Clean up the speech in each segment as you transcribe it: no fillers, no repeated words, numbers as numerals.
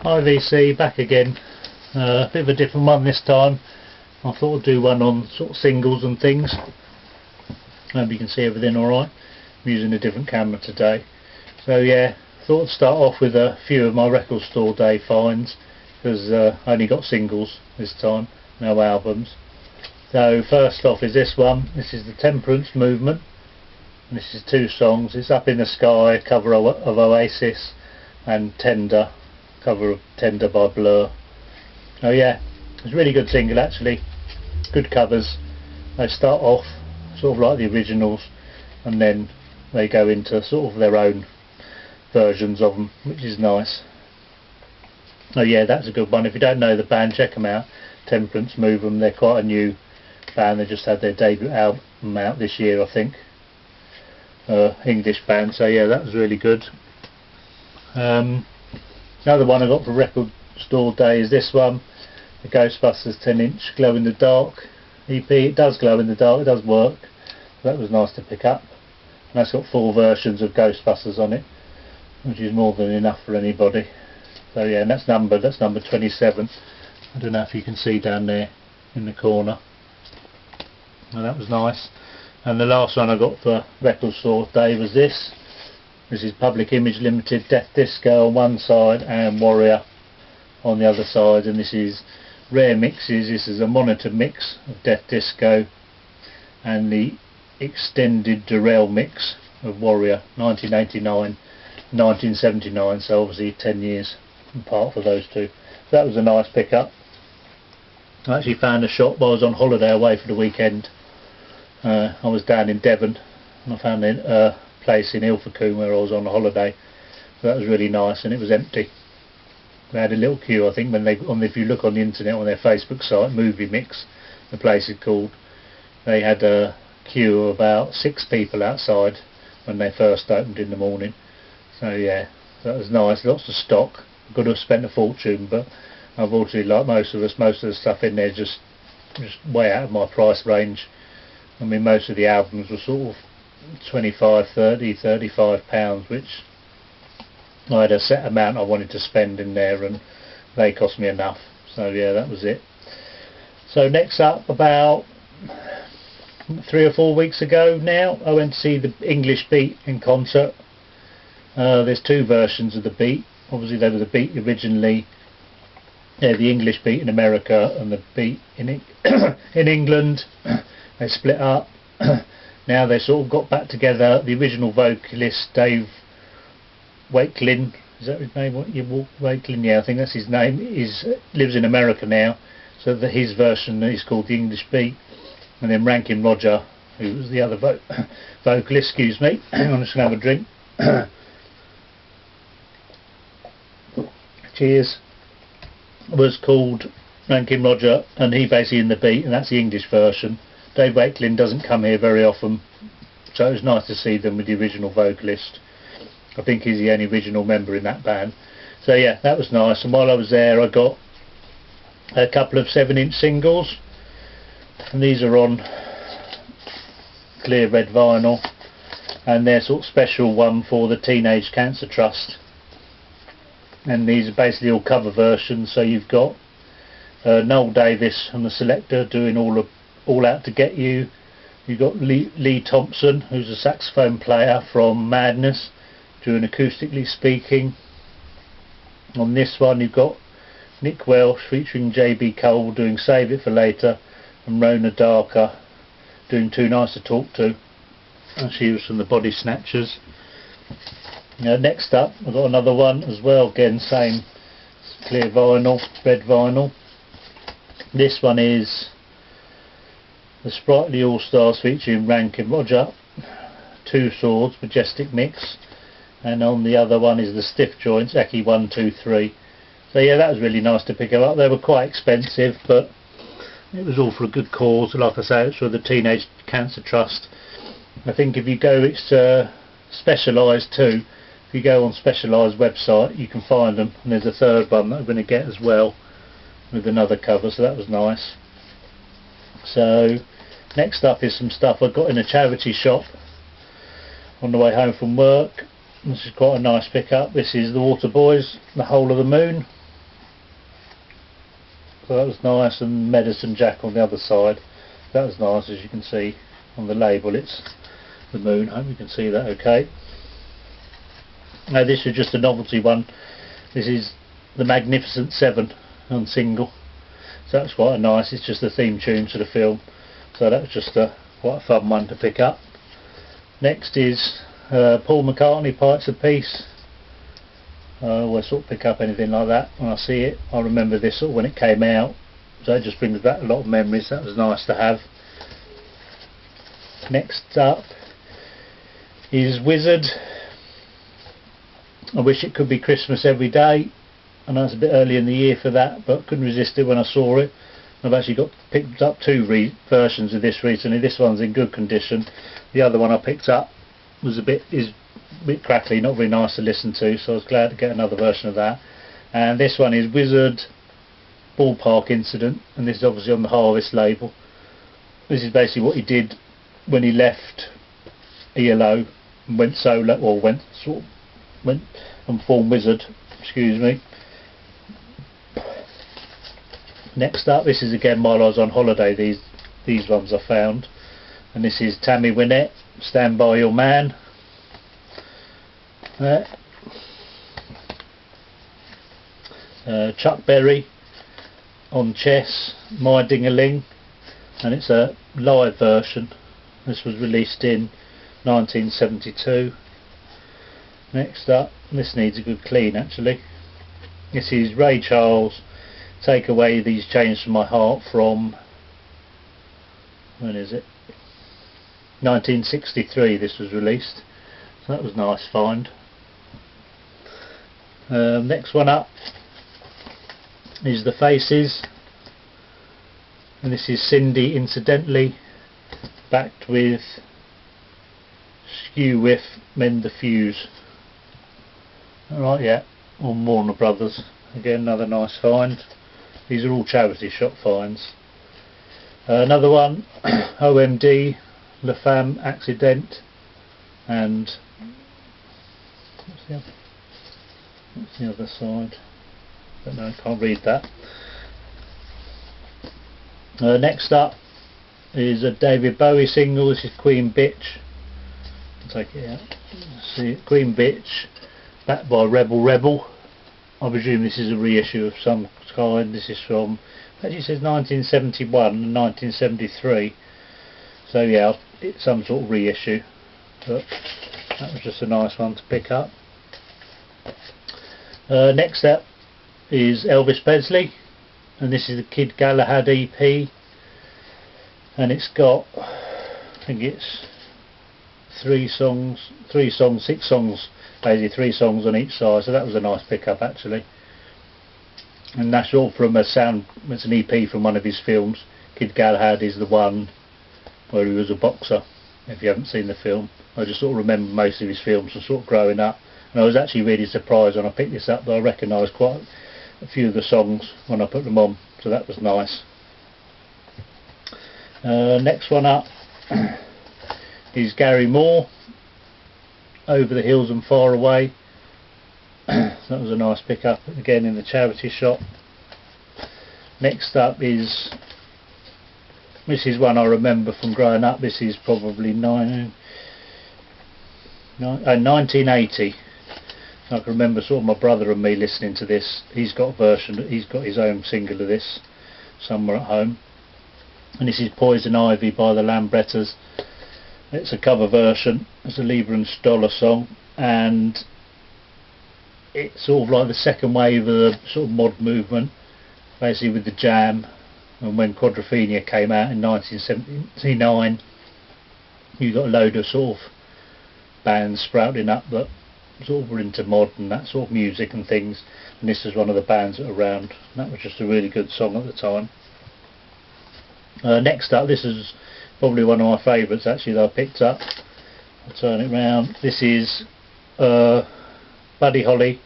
IVC back again, a bit of a different one this time. I thought I'd do one on sort of singles and things. Hope you can see everything alright. I'm using a different camera today. So yeah, thought I'd start off with a few of my record store day finds, because I only got singles this time, no albums. So first off is this one. This is the Temperance Movement. And this is 2 songs. It's Up in the Sky, cover of Oasis, and Tender, cover of Tender by Blur. Oh yeah, it's a really good single actually. Good covers. They start off sort of like the originals, and then they go into sort of their own versions of them, which is nice. Oh yeah, that's a good one. If you don't know the band, check them out. Temperance Movement. They're quite a new band. They just had their debut album out this year, I think. English band. So yeah, that was really good. Another one I got for record store day is this one, the Ghostbusters 10-inch glow in the dark EP. It does glow in the dark, it does work. That was nice to pick up. And that's got 4 versions of Ghostbusters on it, which is more than enough for anybody. So yeah, and that's number 27. I don't know if you can see down there in the corner. And that was nice. And the last one I got for record store day was this. This is Public Image Limited Death Disco on one side and Warrior on the other side, and this is rare mixes. This is a monitor mix of Death Disco and the extended Durrell mix of Warrior, 1989 1979, so obviously 10 years apart for those two. So that was a nice pickup. I actually found a shop while I was on holiday away for the weekend. I was down in Devon and I found a place in Ilfracombe where I was on holiday. So that was really nice, and it was empty. They had a little queue, I think, if you look on the internet on their Facebook site, Movie Mix, the place is called. They had a queue of about 6 people outside when they first opened in the morning. So yeah, that was nice. Lots of stock. Could have spent a fortune, but unfortunately, like most of us, most of the stuff in there is just way out of my price range. I mean, most of the albums were sort of 25, 30, 35 pounds, which I had a set amount I wanted to spend in there, and they cost me enough. So yeah, that was it. So next up, about 3 or 4 weeks ago now, I went to see the English Beat in concert. There's 2 versions of the Beat. Obviously there was a Beat originally, the English Beat in America and the Beat in England. They split up. Now they sort of got back together. The original vocalist Dave Wakelin, is that his name? Wakelin, yeah, I think that's his name. Lives in America now, so that his version is called the English Beat. And then Rankin Roger, who was the other vocalist, excuse me, I'm just going to have a drink. Cheers. Was called Rankin Roger, and he basically in the Beat, and that's the English version. Dave Wakelin doesn't come here very often, so it was nice to see them with the original vocalist. I think he's the only original member in that band. So yeah, that was nice. And while I was there, I got a couple of 7-inch singles, and these are on clear red vinyl, and they're sort of special one for the Teenage Cancer Trust. And these are basically all cover versions. So you've got Noel Davis and the Selector doing All Out to Get You. You've got Lee Thompson, who's a saxophone player from Madness, doing Acoustically Speaking. On this one you've got Nick Welsh featuring JB Cole doing Save It for Later, and Rona Darker doing Too Nice to Talk To, and she was from the Body Snatchers. Next up I've got another one as well, again same clear vinyl, red vinyl. This one is the Sprightly All Stars featuring Rankin Roger, 2 Swords, Majestic Mix, and on the other one is the Stiff Joints, Eki 1, 2, 3. So yeah, that was really nice to pick up. They were quite expensive, but it was all for a good cause. Like I say, it's for the Teenage Cancer Trust. I think if you go, it's Specialised too. If you go on Specialised website, you can find them, and there's a 3rd one that I'm going to get as well with another cover, so that was nice. So next up is some stuff I got in a charity shop on the way home from work. This is quite a nice pickup. This is the Waterboys, The Whole of the Moon. so that was nice, and Medicine Jack on the other side. That was nice. As you can see on the label, it's the moon. I hope you can see that okay. Now this is just a novelty one. This is the Magnificent Seven on single, so that's quite nice. It's just a theme tune to the film, so that's just quite a fun one to pick up. Next is Paul McCartney, Pipes of Peace. I always sort of pick up anything like that when I see it. I remember this sort of when it came out, so it just brings back a lot of memories. That was nice to have. Next up is Wizard. I Wish It Could Be Christmas Every Day. I know it's a bit early in the year for that, but couldn't resist it when I saw it. I've actually picked up two versions of this recently. This one's in good condition. The other one I picked up is a bit crackly, not very nice to listen to, so I was glad to get another version of that. And this one is Wizard Ballpark Incident, and this is obviously on the Harvest label. This is basically what he did when he left ELO and went solo, or went and formed Wizard, excuse me. Next up, this is again while I was on holiday, these ones I found, and this is Tammy Wynette, Stand By Your Man. Chuck Berry on Chess, My Ding-a-Ling, and it's a live version. This was released in 1972. Next up, this needs a good clean actually. This is Ray Charles, Take Away These Chains From My Heart, from, when is it? 1963 this was released, so that was a nice find. Next one up is The Faces, and this is Cindy Incidentally, backed with Skew Whiff, Mend the Fuse. Alright, yeah, on Warner Brothers. Again, another nice find. These are all charity shop finds. Another one, OMD, La Femme Accident, and what's the other side? Don't know, can't read that. Next up is a David Bowie single. This is Queen Bitch. I'll take it out. See, Queen Bitch, backed by Rebel Rebel. I presume this is a reissue of some kind. This is from, actually it says 1971 and 1973. So yeah, it's some sort of reissue, but that was just a nice one to pick up. Next up is Elvis Presley, and this is the Kid Galahad EP, and it's got, I think it's 6 songs, basically 3 songs on each side, so that was a nice pickup actually. And that's all from it's an EP from one of his films. Kid Galahad is the one where he was a boxer, if you haven't seen the film. I just sort of remember most of his films from sort of growing up, and I was actually really surprised when I picked this up that I recognised quite a few of the songs when I put them on, so that was nice. Next one up is Gary Moore, Over the Hills and Far Away. That was a nice pickup, again in the charity shop. Next up is, this is one I remember from growing up. This is probably 1980. I can remember sort of my brother and me listening to this. He's got a version, he's got his own single of this somewhere at home, and this is Poison Ivy by the Lambrettas. It's a cover version. It's a Lieber and Stoller song, and it's sort of like the second wave of the sort of mod movement, basically with the Jam, and when Quadrophenia came out in 1979, you got a load of sort of bands sprouting up that sort of were into mod and that sort of music and things, and this is one of the bands that were around. That was just a really good song at the time. Next up, this is probably one of my favourites actually that I picked up. I'll turn it round. This is Buddy Holly,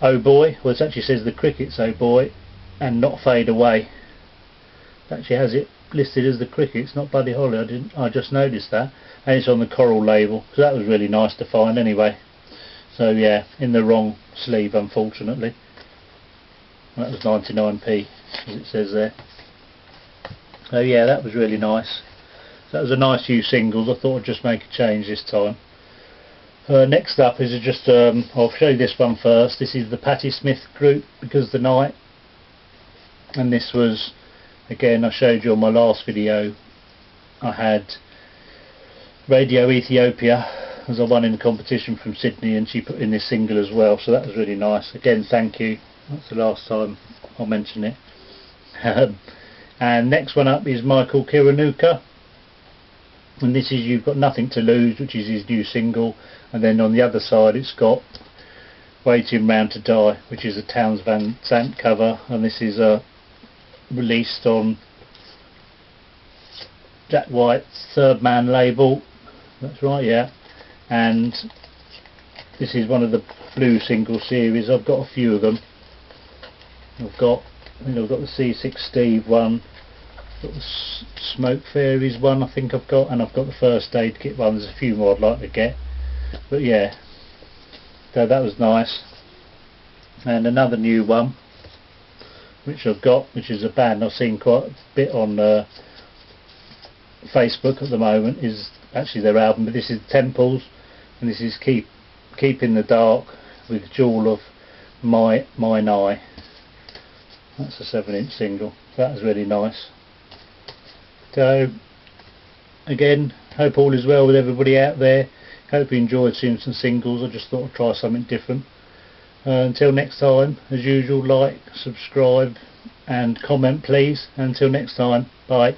Oh Boy. Well, it actually says The Crickets, Oh Boy, and Not Fade Away. It actually has it listed as The Crickets, not Buddy Holly. I just noticed that, and it's on the Coral label, so that was really nice to find anyway. So yeah, in the wrong sleeve unfortunately. That was 99p, as it says there. So yeah, that was really nice. So that was a nice few singles. I thought I'd just make a change this time. Next up is just, I'll show you this one first. This is the Patti Smith group, Because the Night. And this was, again, I showed you on my last video, I had Radio Ethiopia as I won in the competition from Sydney, and she put in this single as well, so that was really nice. Again, thank you. That's the last time I'll mention it. And next one up is Michael Kiwanuka, and this is You've Got Nothing to Lose, which is his new single. And then on the other side it's got Waiting Round to Die, which is a Townes Van Sant cover, and this is released on Jack White's Third Man label. That's right, yeah. And this is one of the Blue single series. I've got a few of them. I think I've got the C6 Steve one, got the Smoke Fairies one I think I've got, and I've got the First Aid Kit one. There's a few more I'd like to get, but yeah, so that was nice. And another new one which I've got, which is a band I've seen quite a bit on Facebook at the moment, is actually their album, but this is Temples, and this is Keep in the Dark with Jewel of Mine Eye. That's a 7-inch single. That was really nice. So again, hope all is well with everybody out there. Hope you enjoyed seeing some singles. I just thought I'd try something different. Until next time, as usual, like, subscribe and comment please. Until next time, bye.